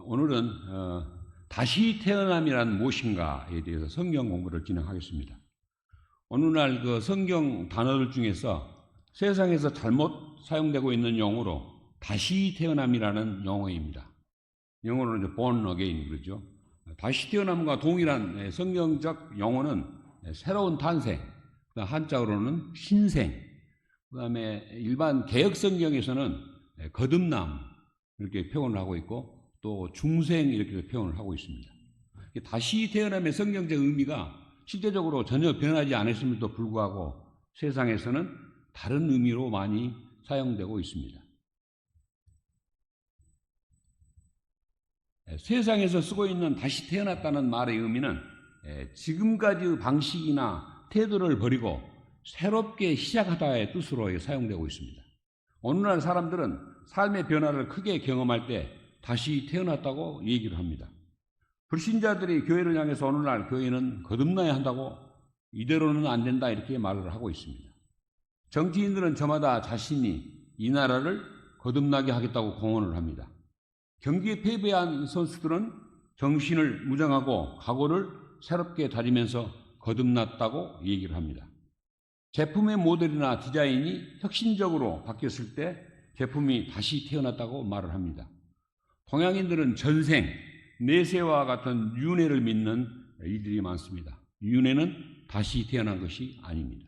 오늘은 다시 태어남이란 무엇인가에 대해서 성경 공부를 진행하겠습니다. 어느 날 그 성경 단어들 중에서 세상에서 잘못 사용되고 있는 용어로 다시 태어남이라는 용어입니다. 영어로는 이제 born again 그러죠. 다시 태어남과 동일한 성경적 용어는 새로운 탄생, 한자어로는 신생, 그 다음에 일반 개역 성경에서는 거듭남 이렇게 표현을 하고 있고 또 중생 이렇게 표현을 하고 있습니다. 다시 태어남의 성경적 의미가 실제적으로 전혀 변하지 않았음에도 불구하고 세상에서는 다른 의미로 많이 사용되고 있습니다. 세상에서 쓰고 있는 다시 태어났다는 말의 의미는 지금까지의 방식이나 태도를 버리고 새롭게 시작하다의 뜻으로 사용되고 있습니다. 오늘날 사람들은 삶의 변화를 크게 경험할 때 다시 태어났다고 얘기를 합니다. 불신자들이 교회를 향해서 오늘날 교회는 거듭나야 한다고, 이대로는 안 된다 이렇게 말을 하고 있습니다. 정치인들은 저마다 자신이 이 나라를 거듭나게 하겠다고 공언을 합니다. 경기에 패배한 선수들은 정신을 무장하고 각오를 새롭게 다지면서 거듭났다고 얘기를 합니다. 제품의 모델이나 디자인이 혁신적으로 바뀌었을 때 제품이 다시 태어났다고 말을 합니다. 동양인들은 전생, 내세와 같은 윤회를 믿는 이들이 많습니다. 윤회는 다시 태어난 것이 아닙니다.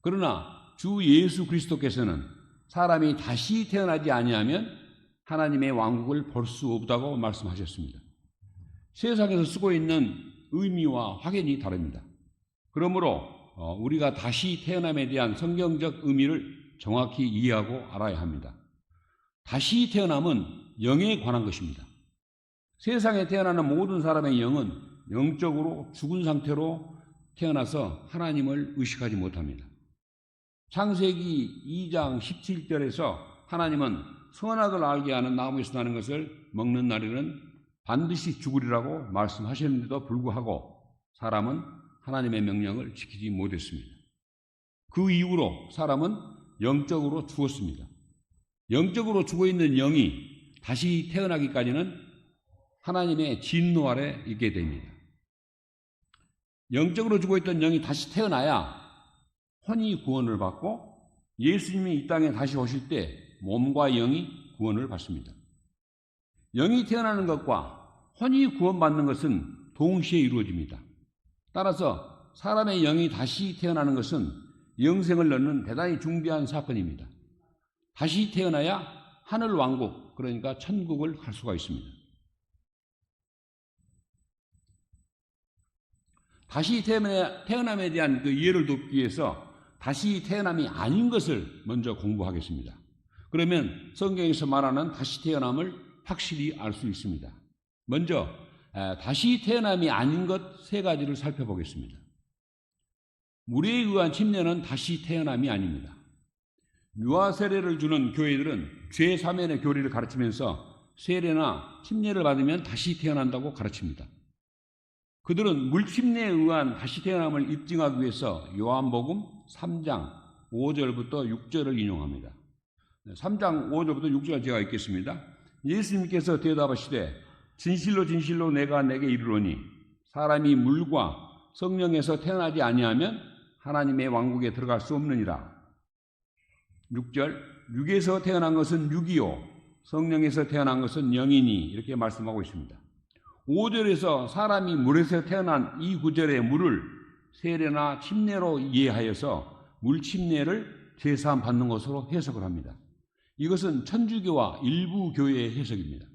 그러나 주 예수 그리스도께서는 사람이 다시 태어나지 아니하면 하나님의 왕국을 볼 수 없다고 말씀하셨습니다. 세상에서 쓰고 있는 의미와 확연히 다릅니다. 그러므로 우리가 다시 태어남에 대한 성경적 의미를 정확히 이해하고 알아야 합니다. 다시 태어남은 영에 관한 것입니다. 세상에 태어나는 모든 사람의 영은 영적으로 죽은 상태로 태어나서 하나님을 의식하지 못합니다. 창세기 2장 17절에서 하나님은 선악을 알게 하는 나무에서 나는 것을 먹는 날에는 반드시 죽으리라고 말씀하셨는데도 불구하고 사람은 하나님의 명령을 지키지 못했습니다. 그 이후로 사람은 영적으로 죽었습니다. 영적으로 죽어있는 영이 다시 태어나기까지는 하나님의 진노 아래 있게 됩니다. 영적으로 죽어있던 영이 다시 태어나야 혼이 구원을 받고 예수님이 이 땅에 다시 오실 때 몸과 영이 구원을 받습니다. 영이 태어나는 것과 혼이 구원받는 것은 동시에 이루어집니다. 따라서 사람의 영이 다시 태어나는 것은 영생을 얻는 대단히 중대한 사건입니다. 다시 태어나야 하늘 왕국, 그러니까 천국을 갈 수가 있습니다. 다시 태어남에 대한 그 이해를 돕기 위해서 다시 태어남이 아닌 것을 먼저 공부하겠습니다. 그러면 성경에서 말하는 다시 태어남을 확실히 알 수 있습니다. 먼저 다시 태어남이 아닌 것 세 가지를 살펴보겠습니다. 물에 의한 침례는 다시 태어남이 아닙니다. 유아 세례를 주는 교회들은 죄 사면의 교리를 가르치면서 세례나 침례를 받으면 다시 태어난다고 가르칩니다. 그들은 물침례에 의한 다시 태어남을 입증하기 위해서 요한복음 3장 5절부터 6절을 인용합니다. 3장 5절부터 6절 제가 읽겠습니다. 예수님께서 대답하시되 진실로 진실로 내가 내게 이르노니 사람이 물과 성령에서 태어나지 아니하면 하나님의 왕국에 들어갈 수 없느니라. 6절 육에서 태어난 것은 육이요 성령에서 태어난 것은 영이니 이렇게 말씀하고 있습니다. 5절에서 사람이 물에서 태어난 이 구절의 물을 세례나 침례로 이해하여서 물침례를 제사함 받는 것으로 해석을 합니다. 이것은 천주교와 일부 교회의 해석입니다.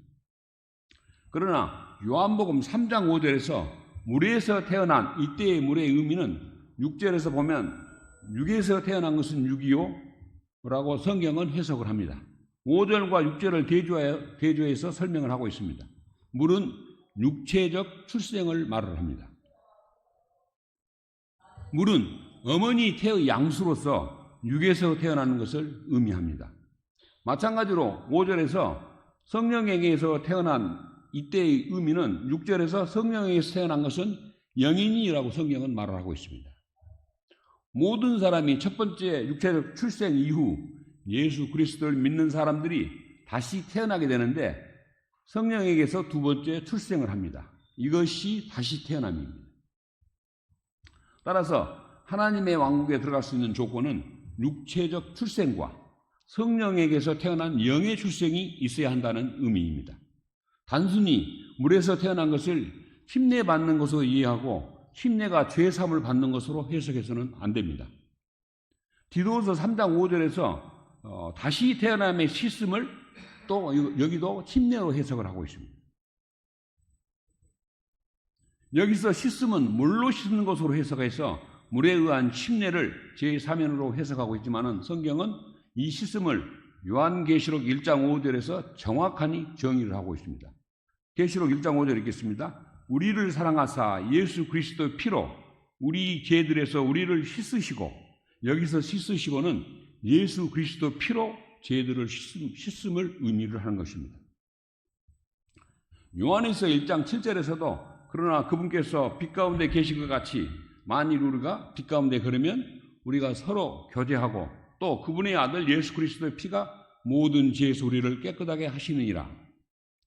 그러나 요한복음 3장 5절에서 물에서 태어난 이때의 물의 의미는 6절에서 보면 육에서 태어난 것은 육이요 라고 성경은 해석을 합니다. 5절과 6절을 대조해서 설명을 하고 있습니다. 물은 육체적 출생을 말을 합니다. 물은 어머니 태의 양수로서 육에서 태어나는 것을 의미합니다. 마찬가지로 5절에서 성령에게서 태어난 이때의 의미는 6절에서 성령에게서 태어난 것은 영인이라고 성경은 말을 하고 있습니다. 모든 사람이 첫 번째 육체적 출생 이후 예수 그리스도를 믿는 사람들이 다시 태어나게 되는데 성령에게서 두 번째 출생을 합니다. 이것이 다시 태어남입니다. 따라서 하나님의 왕국에 들어갈 수 있는 조건은 육체적 출생과 성령에게서 태어난 영의 출생이 있어야 한다는 의미입니다. 단순히 물에서 태어난 것을 침례받는 것으로 이해하고 침례가 죄사함을 받는 것으로 해석해서는 안 됩니다. 디도서 3장 5절에서 다시 태어남의 씻음을 또 여기도 침례로 해석을 하고 있습니다. 여기서 씻음은 물로 씻는 것으로 해석해서 물에 의한 침례를 제3연으로 해석하고 있지만 성경은 이 씻음을 요한계시록 1장 5절에서 정확하니 정의를 하고 있습니다. 계시록 1장 5절 읽겠습니다. 우리를 사랑하사 예수 그리스도의 피로 우리 죄들에서 우리를 씻으시고, 여기서 씻으시고는 예수 그리스도 피로 죄들을 씻음을 의미를 하는 것입니다. 요한에서 1장 7절에서도 그러나 그분께서 빛 가운데 계신 것 같이 만일 우리가 빛 가운데 걸으면 우리가 서로 교제하고 또 그분의 아들 예수 그리스도의 피가 모든 죄에서 우리를 깨끗하게 하시느니라.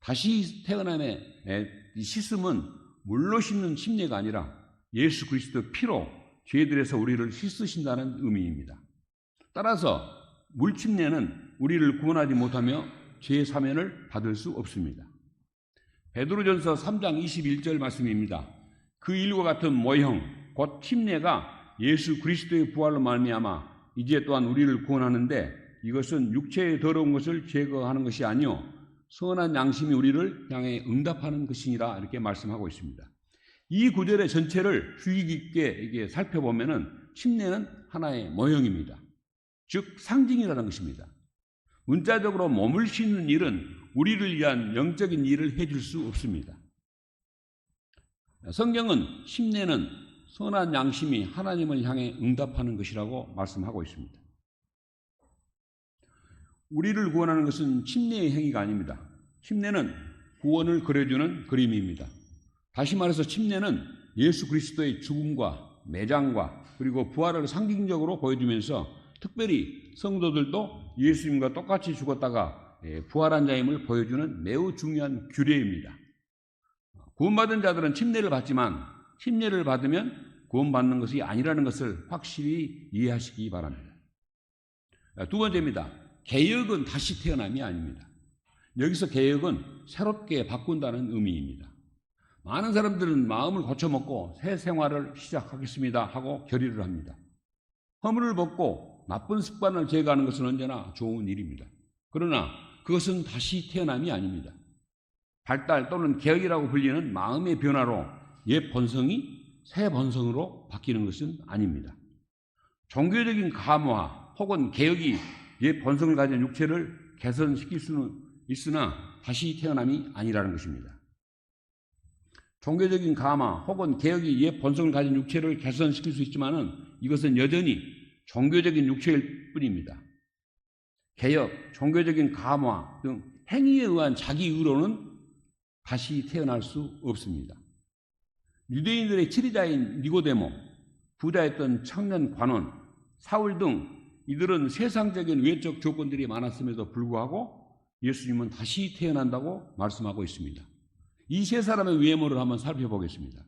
다시 태어남의 씻음은 물로 씻는 침례가 아니라 예수 그리스도의 피로 죄들에서 우리를 씻으신다는 의미입니다. 따라서 물침례는 우리를 구원하지 못하며 죄 사면을 받을 수 없습니다. 베드로전서 3장 21절 말씀입니다. 그 일과 같은 모형 곧 침례가 예수 그리스도의 부활로 말미암아 이제 또한 우리를 구원하는데 이것은 육체의 더러운 것을 제거하는 것이 아니요 선한 양심이 우리를 향해 응답하는 것이니라 이렇게 말씀하고 있습니다. 이 구절의 전체를 주의 깊게 살펴보면은 침례는 하나의 모형입니다. 즉 상징이라는 것입니다. 문자적으로 몸을 씻는 일은 우리를 위한 영적인 일을 해줄 수 없습니다. 성경은 침례는 선한 양심이 하나님을 향해 응답하는 것이라고 말씀하고 있습니다. 우리를 구원하는 것은 침례의 행위가 아닙니다. 침례는 구원을 그려주는 그림입니다. 다시 말해서 침례는 예수 그리스도의 죽음과 매장과 그리고 부활을 상징적으로 보여주면서 특별히 성도들도 예수님과 똑같이 죽었다가 부활한 자임을 보여주는 매우 중요한 규례입니다. 구원받은 자들은 침례를 받지만 침례를 받으면 구원받는 것이 아니라는 것을 확실히 이해하시기 바랍니다. 두 번째입니다. 개혁은 다시 태어남이 아닙니다. 여기서 개혁은 새롭게 바꾼다는 의미입니다. 많은 사람들은 마음을 고쳐먹고 새 생활을 시작하겠습니다 하고 결의를 합니다. 허물을 벗고 나쁜 습관을 제거하는 것은 언제나 좋은 일입니다. 그러나 그것은 다시 태어남이 아닙니다. 발달 또는 개혁이라고 불리는 마음의 변화로 옛 본성이 새 본성으로 바뀌는 것은 아닙니다. 종교적인 감화 혹은 개혁이 옛 본성을 가진 육체를 개선시킬 수는 있으나 다시 태어남이 아니라는 것입니다. 종교적인 감화 혹은 개혁이 옛 본성을 가진 육체를 개선시킬 수 있지만은 이것은 여전히 종교적인 육체일 뿐입니다. 개혁, 종교적인 감화 등 행위에 의한 자기 의로는 다시 태어날 수 없습니다. 유대인들의 치리자인 니고데모, 부자였던 청년 관원, 사울 등 이들은 세상적인 외적 조건들이 많았음에도 불구하고 예수님은 다시 태어난다고 말씀하고 있습니다. 이 세 사람의 외모를 한번 살펴보겠습니다.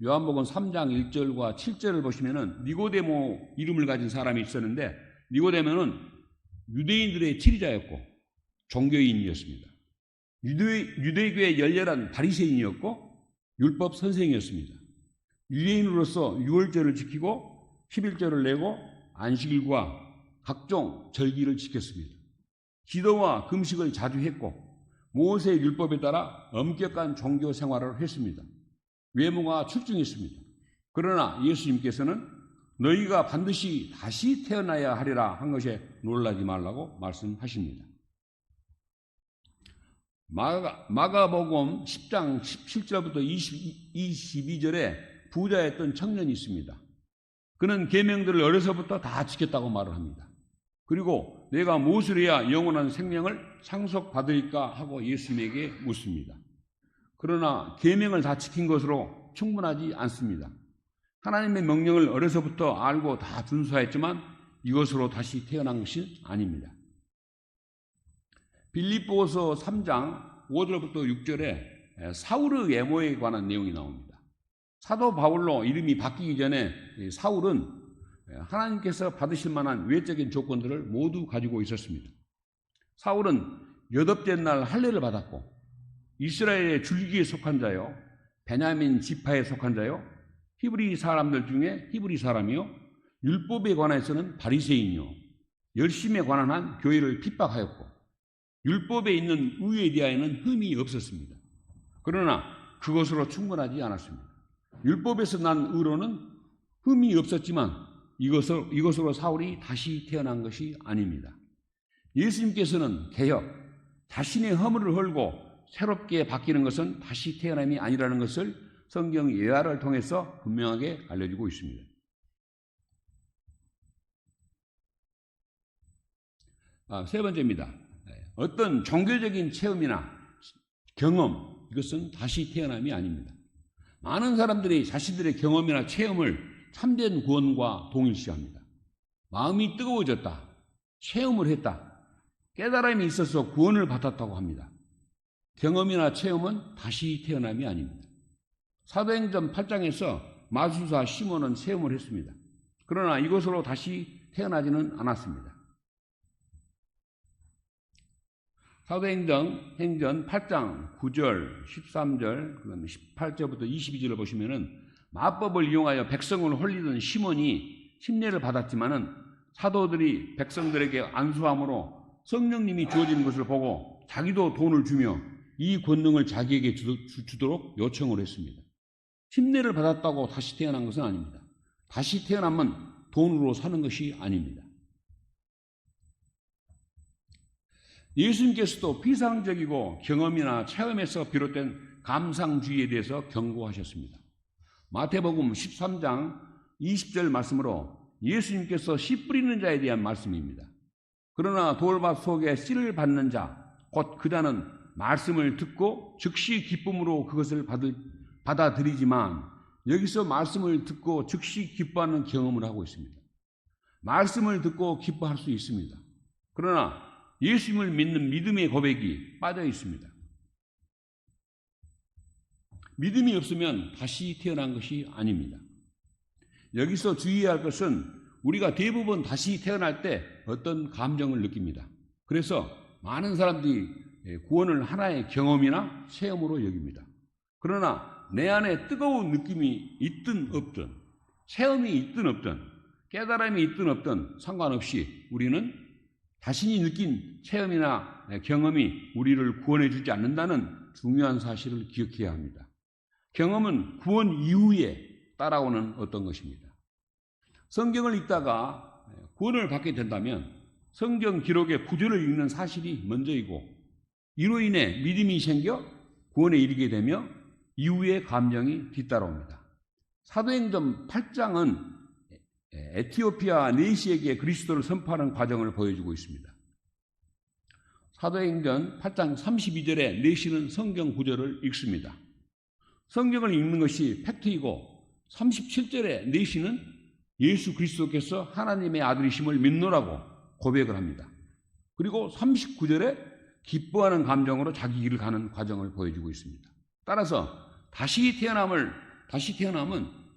요한복음 3장 1절과 7절을 보시면은 니고데모 이름을 가진 사람이 있었는데 니고데모는 유대인들의 치리자였고 종교인이었습니다. 유대교의 열렬한 바리새인이었고 율법 선생이었습니다. 유대인으로서 유월절을 지키고 11절을 내고 안식일과 각종 절기를 지켰습니다. 기도와 금식을 자주 했고 모세의 율법에 따라 엄격한 종교 생활을 했습니다. 외모가 출중했습니다. 그러나 예수님께서는 너희가 반드시 다시 태어나야 하리라 한 것에 놀라지 말라고 말씀하십니다. 마가복음 10장 17절부터 22절에 부자였던 청년이 있습니다. 그는 계명들을 어려서부터 다 지켰다고 말을 합니다. 그리고 내가 무엇을 해야 영원한 생명을 상속받으리까 하고 예수님에게 묻습니다. 그러나 계명을 다 지킨 것으로 충분하지 않습니다. 하나님의 명령을 어려서부터 알고 다 준수하였지만 이것으로 다시 태어난 것이 아닙니다. 빌립보서 3장 5절부터 6절에 사울의 외모에 관한 내용이 나옵니다. 사도 바울로 이름이 바뀌기 전에 사울은 하나님께서 받으실 만한 외적인 조건들을 모두 가지고 있었습니다. 사울은 여덟째 날 할례를 받았고 이스라엘의 줄기에 속한 자요, 베냐민 지파에 속한 자요, 히브리 사람들 중에 히브리 사람이요, 율법에 관해서는 바리새인이요, 열심에 관한 한 교회를 핍박하였고 율법에 있는 의에 대하여는 흠이 없었습니다. 그러나 그것으로 충분하지 않았습니다. 율법에서 난 의로는 흠이 없었지만 이것으로 사울이 다시 태어난 것이 아닙니다. 예수님께서는 개혁, 자신의 허물을 헐고 새롭게 바뀌는 것은 다시 태어남이 아니라는 것을 성경 예화를 통해서 분명하게 알려주고 있습니다. 세 번째입니다. 어떤 종교적인 체험이나 경험, 이것은 다시 태어남이 아닙니다. 많은 사람들이 자신들의 경험이나 체험을 참된 구원과 동일시합니다. 마음이 뜨거워졌다, 체험을 했다, 깨달음이 있어서 구원을 받았다고 합니다. 경험이나 체험은 다시 태어남이 아닙니다. 사도행전 8장에서 마술사 시몬은 체험을 했습니다. 그러나 이것으로 다시 태어나지는 않았습니다. 사도행전 8장 9절, 13절, 그다음에 18절부터 22절을 보시면은 마법을 이용하여 백성을 홀리던 시몬이 침례를 받았지만은 사도들이 백성들에게 안수함으로 성령님이 주어지는 것을 보고 자기도 돈을 주며 이 권능을 자기에게 주도록 요청을 했습니다. 침례를 받았다고 다시 태어난 것은 아닙니다. 다시 태어남은 돈으로 사는 것이 아닙니다. 예수님께서도 피상적이고 경험이나 체험에서 비롯된 감상주의에 대해서 경고하셨습니다. 마태복음 13장 20절 말씀으로 예수님께서 씨 뿌리는 자에 대한 말씀입니다. 그러나 돌밭 속에 씨를 받는 자, 곧 그 자는 말씀을 듣고 즉시 기쁨으로 그것을 받아들이지만 여기서 말씀을 듣고 즉시 기뻐하는 경험을 하고 있습니다. 말씀을 듣고 기뻐할 수 있습니다. 그러나 예수님을 믿는 믿음의 고백이 빠져 있습니다. 믿음이 없으면 다시 태어난 것이 아닙니다. 여기서 주의해야 할 것은 우리가 대부분 다시 태어날 때 어떤 감정을 느낍니다. 그래서 많은 사람들이 구원을 하나의 경험이나 체험으로 여깁니다. 그러나 내 안에 뜨거운 느낌이 있든 없든, 체험이 있든 없든, 깨달음이 있든 없든 상관없이 우리는 자신이 느낀 체험이나 경험이 우리를 구원해 주지 않는다는 중요한 사실을 기억해야 합니다. 경험은 구원 이후에 따라오는 어떤 것입니다. 성경을 읽다가 구원을 받게 된다면 성경 기록의 구절을 읽는 사실이 먼저이고 이로 인해 믿음이 생겨 구원에 이르게 되며 이후의 감정이 뒤따라옵니다. 사도행전 8장은 에티오피아 내시에게 그리스도를 선포하는 과정을 보여주고 있습니다. 사도행전 8장 32절에 내시는 성경 구절을 읽습니다. 성경을 읽는 것이 팩트이고 37절에 내시는 예수 그리스도께서 하나님의 아들이심을 믿노라고 고백을 합니다. 그리고 39절에 기뻐하는 감정으로 자기 길을 가는 과정을 보여주고 있습니다. 따라서 다시 태어남은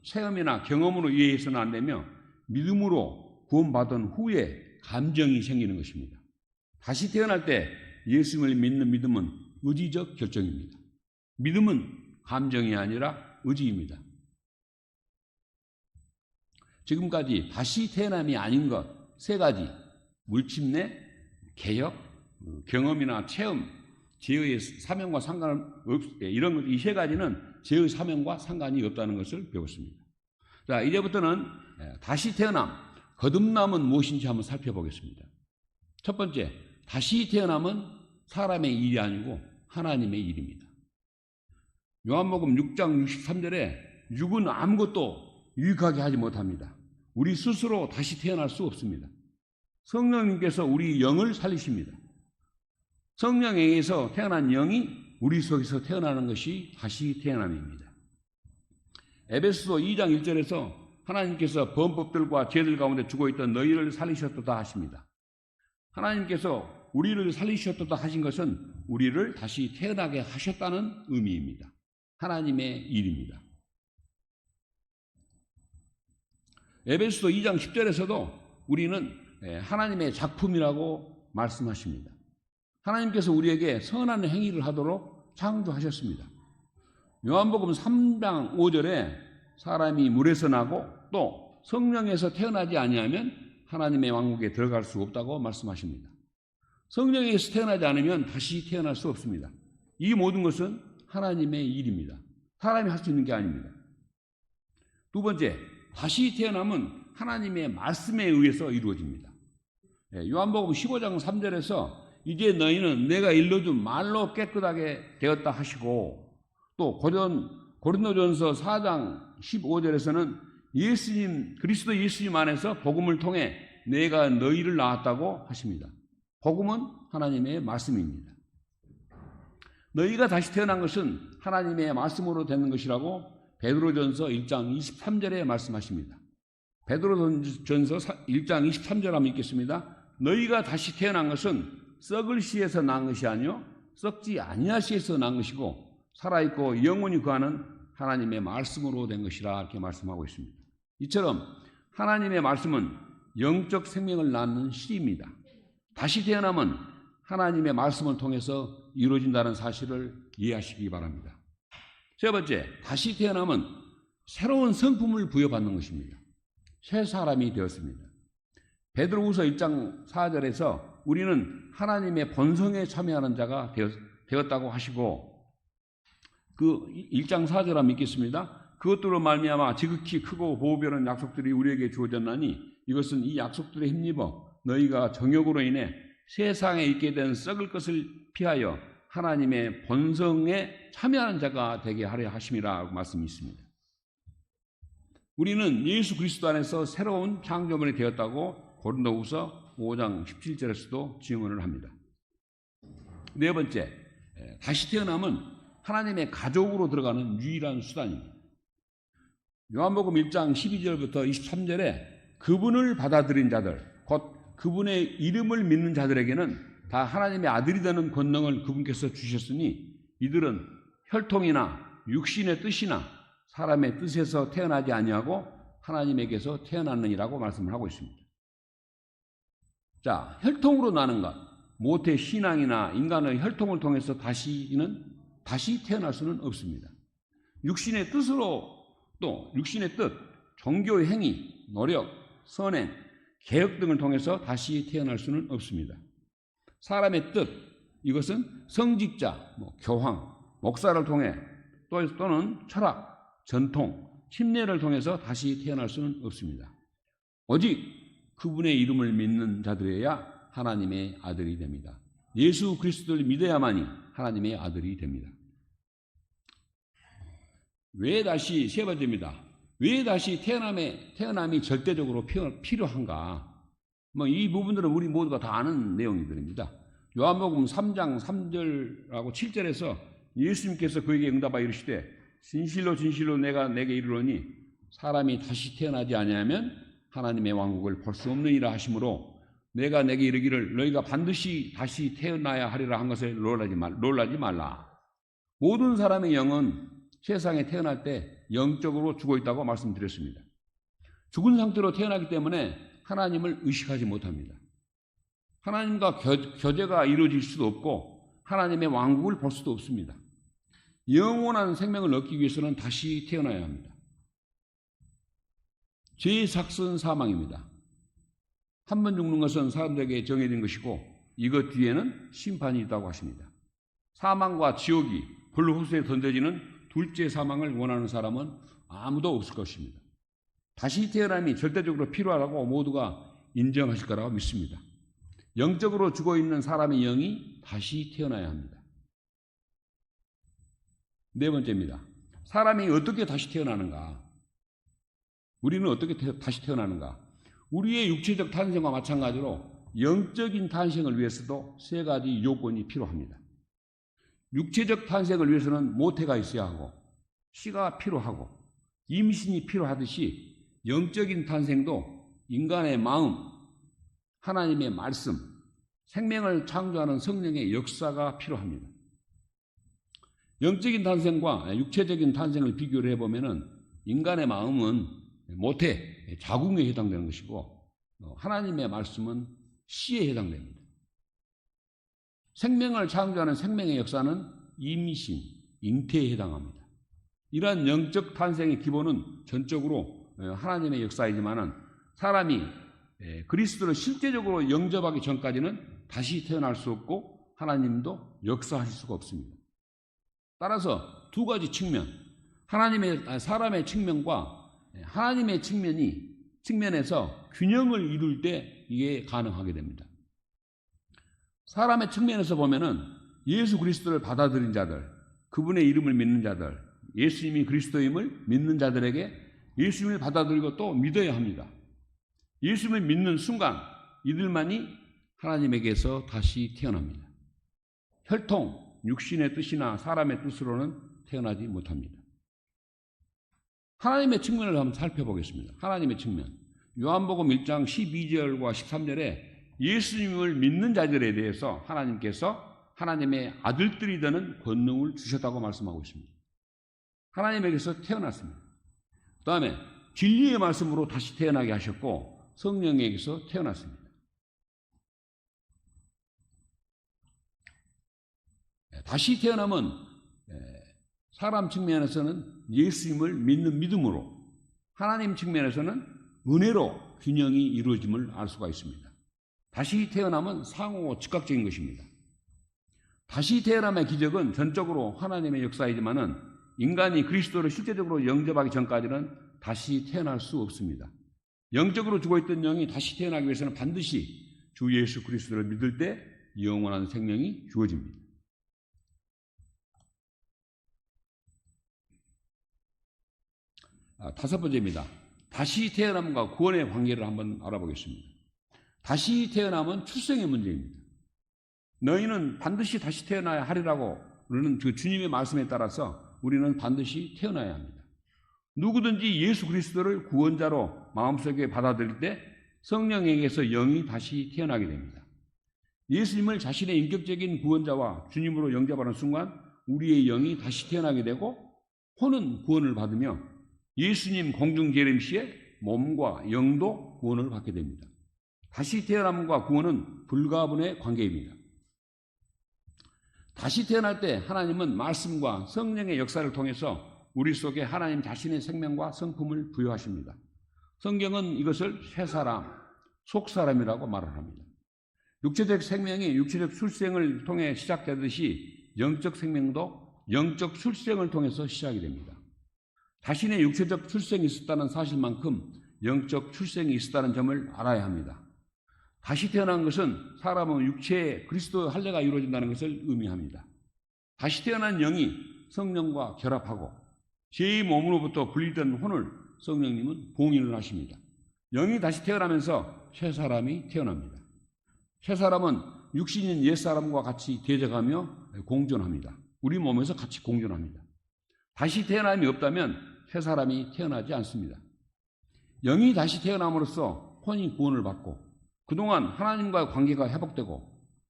체험이나 경험으로 이해해서는 안 되며 믿음으로 구원받은 후에 감정이 생기는 것입니다. 다시 태어날 때 예수님을 믿는 믿음은 의지적 결정입니다. 믿음은 감정이 아니라 의지입니다. 지금까지 다시 태어남이 아닌 것 세 가지, 물침내, 개혁, 경험이나 체험, 죄의 사명과 이런 이 세 가지는 죄의 사명과 상관이 없다는 것을 배웠습니다. 자, 이제부터는 다시 태어남, 거듭남은 무엇인지 한번 살펴보겠습니다. 첫 번째, 다시 태어남은 사람의 일이 아니고 하나님의 일입니다. 요한복음 6장 63절에 육은 아무것도 유익하게 하지 못합니다. 우리 스스로 다시 태어날 수 없습니다. 성령님께서 우리 영을 살리십니다. 성령에 의해서 태어난 영이 우리 속에서 태어나는 것이 다시 태어남입니다. 에베소서 2장 1절에서 하나님께서 범법들과 죄들 가운데 죽어있던 너희를 살리셨도다 하십니다. 하나님께서 우리를 살리셨다 하신 것은 우리를 다시 태어나게 하셨다는 의미입니다. 하나님의 일입니다. 에베소서 2장 10절에서도 우리는 하나님의 작품이라고 말씀하십니다. 하나님께서 우리에게 선한 행위를 하도록 창조하셨습니다. 요한복음 3장 5절에 사람이 물에서 나고 또 성령에서 태어나지 아니하면 하나님의 왕국에 들어갈 수 없다고 말씀하십니다. 성령에서 태어나지 않으면 다시 태어날 수 없습니다. 이 모든 것은 하나님의 일입니다. 사람이 할 수 있는 게 아닙니다. 두 번째, 다시 태어남은 하나님의 말씀에 의해서 이루어집니다. 요한복음 15장 3절에서 이제 너희는 내가 일러준 말로 깨끗하게 되었다 하시고, 또 고린도전서 4장 15절에서는 그리스도 예수님 안에서 복음을 통해 내가 너희를 낳았다고 하십니다. 복음은 하나님의 말씀입니다. 너희가 다시 태어난 것은 하나님의 말씀으로 되는 것이라고 베드로전서 1장 23절에 말씀하십니다. 베드로전서 1장 23절 한번 읽겠습니다. 너희가 다시 태어난 것은 썩을 씨에서 난 것이 아니요 썩지 아니할 씨에서 난 것이고 살아있고 영원히 거하는 하나님의 말씀으로 된 것이라 이렇게 말씀하고 있습니다. 이처럼 하나님의 말씀은 영적 생명을 낳는 씨입니다. 다시 태어남은 하나님의 말씀을 통해서 이루어진다는 사실을 이해하시기 바랍니다. 세 번째, 다시 태어남은 새로운 성품을 부여받는 것입니다. 새 사람이 되었습니다. 베드로후서 1장 4절에서 우리는 하나님의 본성에 참여하는 자가 되었다고 하시고, 그 1장 4절 한번 읽겠습니다. 그것들로 말미암아 지극히 크고 보배로운 약속들이 우리에게 주어졌나니 이것은 이 약속들에 힘입어 너희가 정욕으로 인해 세상에 있게 된 썩을 것을 피하여 하나님의 본성에 참여하는 자가 되게 하려 하심이라고 말씀이 있습니다. 우리는 예수 그리스도 안에서 새로운 창조물이 되었다고 고린도후서 5장 17절에서도 증언을 합니다. 네 번째, 다시 태어남은 하나님의 가족으로 들어가는 유일한 수단입니다. 요한복음 1장 12절부터 23절에 그분을 받아들인 자들, 곧 그분의 이름을 믿는 자들에게는 다 하나님의 아들이 되는 권능을 그분께서 주셨으니 이들은 혈통이나 육신의 뜻이나 사람의 뜻에서 태어나지 아니하고 하나님에게서 태어났느니라고 말씀을 하고 있습니다. 자, 혈통으로 나는 것, 모태 신앙이나 인간의 혈통을 통해서 다시 태어날 수는 없습니다. 육신의 뜻으로, 또 육신의 뜻, 종교의 행위, 노력, 선행, 개혁 등을 통해서 다시 태어날 수는 없습니다. 사람의 뜻, 이것은 성직자, 교황, 목사를 통해 또는 철학, 전통, 신뢰를 통해서 다시 태어날 수는 없습니다. 오직 그분의 이름을 믿는 자들이어야 하나님의 아들이 됩니다. 예수 그리스도를 믿어야만이 하나님의 아들이 됩니다. 세 번째입니다. 왜 다시 태어남이 절대적으로 필요한가? 이 부분들은 우리 모두가 다 아는 내용들입니다. 요한복음 3장 3절하고 7절에서 예수님께서 그에게 응답하여 이르시되 진실로 진실로 내가 내게 이르노니 사람이 다시 태어나지 아니하면 하나님의 왕국을 볼 수 없느니라 하시므로 내가 내게 이르기를 너희가 반드시 다시 태어나야 하리라 한 것에 놀라지 말라. 모든 사람의 영은 세상에 태어날 때 영적으로 죽어 있다고 말씀드렸습니다. 죽은 상태로 태어나기 때문에 하나님을 의식하지 못합니다. 하나님과 교제가 이루어질 수도 없고 하나님의 왕국을 볼 수도 없습니다. 영원한 생명을 얻기 위해서는 다시 태어나야 합니다. 죄의 삭은 사망입니다. 한 번 죽는 것은 사람들에게 정해진 것이고 이것 뒤에는 심판이 있다고 하십니다. 사망과 지옥이 불호수에 던져지는 둘째 사망을 원하는 사람은 아무도 없을 것입니다. 다시 태어남이 절대적으로 필요하다고 모두가 인정하실 거라고 믿습니다. 영적으로 죽어있는 사람의 영이 다시 태어나야 합니다. 네 번째입니다. 사람이 어떻게 다시 태어나는가? 우리는 어떻게 다시 태어나는가? 우리의 육체적 탄생과 마찬가지로 영적인 탄생을 위해서도 세 가지 요건이 필요합니다. 육체적 탄생을 위해서는 모태가 있어야 하고 씨가 필요하고 임신이 필요하듯이 영적인 탄생도 인간의 마음, 하나님의 말씀, 생명을 창조하는 성령의 역사가 필요합니다. 영적인 탄생과 육체적인 탄생을 비교를 해보면 인간의 마음은 모태, 자궁에 해당되는 것이고 하나님의 말씀은 씨에 해당됩니다. 생명을 창조하는 생명의 역사는 임신, 잉태에 해당합니다. 이러한 영적 탄생의 기본은 전적으로 하나님의 역사이지만 사람이 그리스도를 실제적으로 영접하기 전까지는 다시 태어날 수 없고 하나님도 역사하실 수가 없습니다. 따라서 두 가지 측면, 사람의 측면과 하나님의 측면에서 균형을 이룰 때 이게 가능하게 됩니다. 사람의 측면에서 보면은 예수 그리스도를 받아들인 자들, 그분의 이름을 믿는 자들, 예수님이 그리스도임을 믿는 자들에게 예수님을 받아들이고 또 믿어야 합니다. 예수님을 믿는 순간 이들만이 하나님에게서 다시 태어납니다. 혈통, 육신의 뜻이나 사람의 뜻으로는 태어나지 못합니다. 하나님의 측면을 한번 살펴보겠습니다. 하나님의 측면. 요한복음 1장 12절과 13절에 예수님을 믿는 자들에 대해서 하나님께서 하나님의 아들들이 되는 권능을 주셨다고 말씀하고 있습니다. 하나님에게서 태어났습니다. 그 다음에 진리의 말씀으로 다시 태어나게 하셨고 성령에게서 태어났습니다. 다시 태어남은 사람 측면에서는 예수님을 믿는 믿음으로, 하나님 측면에서는 은혜로 균형이 이루어짐을 알 수가 있습니다. 다시 태어남은 상호 즉각적인 것입니다. 다시 태어남의 기적은 전적으로 하나님의 역사이지만은 인간이 그리스도를 실제적으로 영접하기 전까지는 다시 태어날 수 없습니다. 영적으로 죽어있던 영이 다시 태어나기 위해서는 반드시 주 예수 그리스도를 믿을 때 영원한 생명이 주어집니다. 다섯 번째입니다. 다시 태어남과 구원의 관계를 한번 알아보겠습니다. 다시 태어남은 출생의 문제입니다. 너희는 반드시 다시 태어나야 하리라고 그러는 그 주님의 말씀에 따라서 우리는 반드시 태어나야 합니다. 누구든지 예수 그리스도를 구원자로 마음속에 받아들일 때 성령에게서 영이 다시 태어나게 됩니다. 예수님을 자신의 인격적인 구원자와 주님으로 영접하는 순간 우리의 영이 다시 태어나게 되고 혼은 구원을 받으며 예수님 공중 재림 시에 몸과 영도 구원을 받게 됩니다. 다시 태어남과 구원은 불가분의 관계입니다. 다시 태어날 때 하나님은 말씀과 성령의 역사를 통해서 우리 속에 하나님 자신의 생명과 성품을 부여하십니다. 성경은 이것을 새-사람, 속-사람이라고 말을 합니다. 육체적 생명이 육체적 출생을 통해 시작되듯이 영적 생명도 영적 출생을 통해서 시작이 됩니다. 자신의 육체적 출생이 있었다는 사실만큼 영적 출생이 있었다는 점을 알아야 합니다. 다시 태어난 것은 사람은 육체에 그리스도 할례가 이루어진다는 것을 의미합니다. 다시 태어난 영이 성령과 결합하고 제 몸으로부터 분리된 혼을 성령님은 봉인을 하십니다. 영이 다시 태어나면서 새 사람이 태어납니다. 새 사람은 육신인 옛 사람과 같이 대적하며 공존합니다. 우리 몸에서 같이 공존합니다. 다시 태어남이 없다면 새 사람이 태어나지 않습니다. 영이 다시 태어남으로써 혼이 구원을 받고 그동안 하나님과의 관계가 회복되고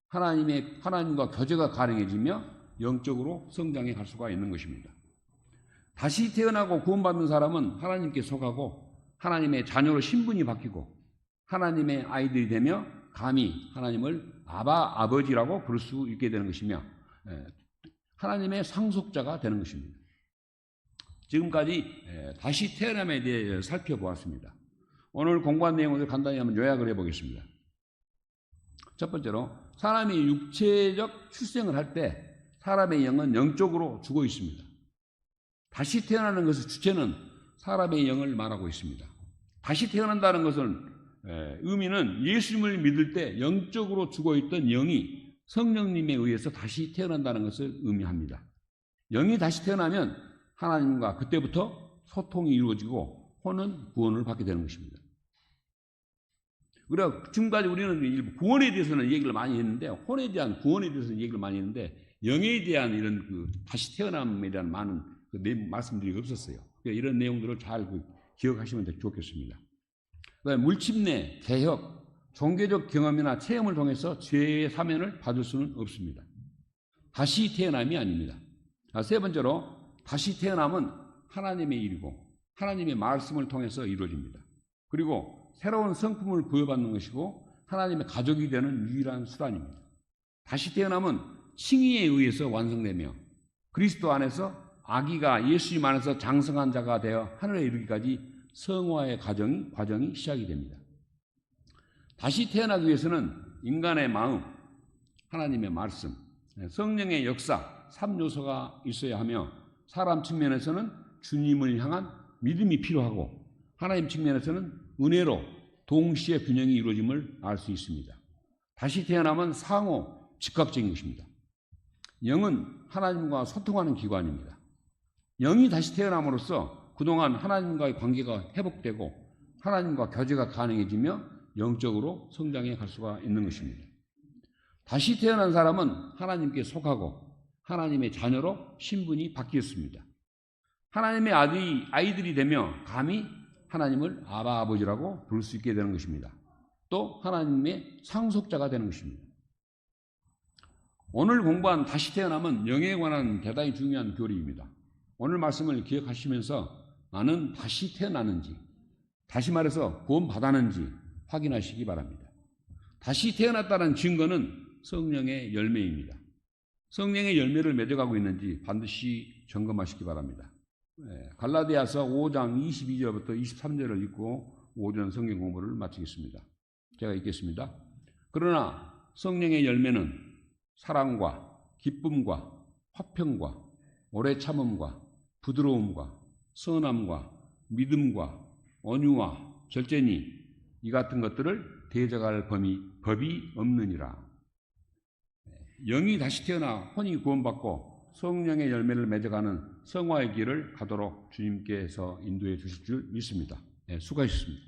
하나님과 교제가 가능해지며 영적으로 성장해 갈 수가 있는 것입니다. 다시 태어나고 구원받는 사람은 하나님께 속하고 하나님의 자녀로 신분이 바뀌고 하나님의 아이들이 되며 감히 하나님을 아버지라고 부를 수 있게 되는 것이며 하나님의 상속자가 되는 것입니다. 지금까지 다시 태어남에 대해 살펴보았습니다. 오늘 공부한 내용을 간단히 한번 요약을 해보겠습니다. 첫 번째로 사람이 육체적 출생을 할 때 사람의 영은 영적으로 죽어 있습니다. 다시 태어나는 것의 주체는 사람의 영을 말하고 있습니다. 다시 태어난다는 것은 의미는 예수님을 믿을 때 영적으로 죽어있던 영이 성령님에 의해서 다시 태어난다는 것을 의미합니다. 영이 다시 태어나면 하나님과 그때부터 소통이 이루어지고 혼은 구원을 받게 되는 것입니다. 그래 지금까지 우리는 구원에 대해서는 얘기를 많이 했는데 혼에 대한 구원에 대해서는 얘기를 많이 했는데 영에 대한 이런 다시 태어남에 대한 많은 말씀들이 없었어요. 이런 내용들을 잘 기억하시면 좋겠습니다. 그다음에 물침내, 개혁, 종교적 경험이나 체험을 통해서 죄의 사면을 받을 수는 없습니다. 다시 태어남이 아닙니다. 세 번째로 다시 태어남은 하나님의 일이고 하나님의 말씀을 통해서 이루어집니다. 그리고 새로운 성품을 부여받는 것이고 하나님의 가족이 되는 유일한 수단입니다. 다시 태어남은 칭의에 의해서 완성되며 그리스도 안에서 아기가 예수님 안에서 장성한 자가 되어 하늘에 이르기까지 성화의 과정이 시작이 됩니다. 다시 태어나기 위해서는 인간의 마음, 하나님의 말씀, 성령의 역사, 3요소가 있어야 하며 사람 측면에서는 주님을 향한 믿음이 필요하고 하나님 측면에서는 은혜로 동시에 균형이 이루어짐을 알 수 있습니다. 다시 태어남은 상호 즉각적인 것입니다. 영은 하나님과 소통하는 기관입니다. 영이 다시 태어남으로써 그동안 하나님과의 관계가 회복되고 하나님과 교제가 가능해지며 영적으로 성장해 갈 수가 있는 것입니다. 다시 태어난 사람은 하나님께 속하고 하나님의 자녀로 신분이 바뀌었습니다. 하나님의 아이들이 되며 감히 하나님을 아바 아버지라고 부를 수 있게 되는 것입니다. 또 하나님의 상속자가 되는 것입니다. 오늘 공부한 다시 태어남은 영에 관한 대단히 중요한 교리입니다. 오늘 말씀을 기억하시면서 나는 다시 태어나는지, 다시 말해서 구원 받았는지 확인하시기 바랍니다. 다시 태어났다는 증거는 성령의 열매입니다. 성령의 열매를 맺어가고 있는지 반드시 점검하시기 바랍니다. 갈라디아서 5장 22절부터 23절을 읽고 오전 성경 공부를 마치겠습니다. 제가 읽겠습니다. 그러나 성령의 열매는 사랑과 기쁨과 화평과 오래 참음과 부드러움과 선함과 믿음과 온유와 절제니 이 같은 것들을 대적할 법이 없느니라. 영이 다시 태어나 혼이 구원받고 성령의 열매를 맺어가는 성화의 길을 가도록 주님께서 인도해 주실 줄 믿습니다. 수고하셨습니다.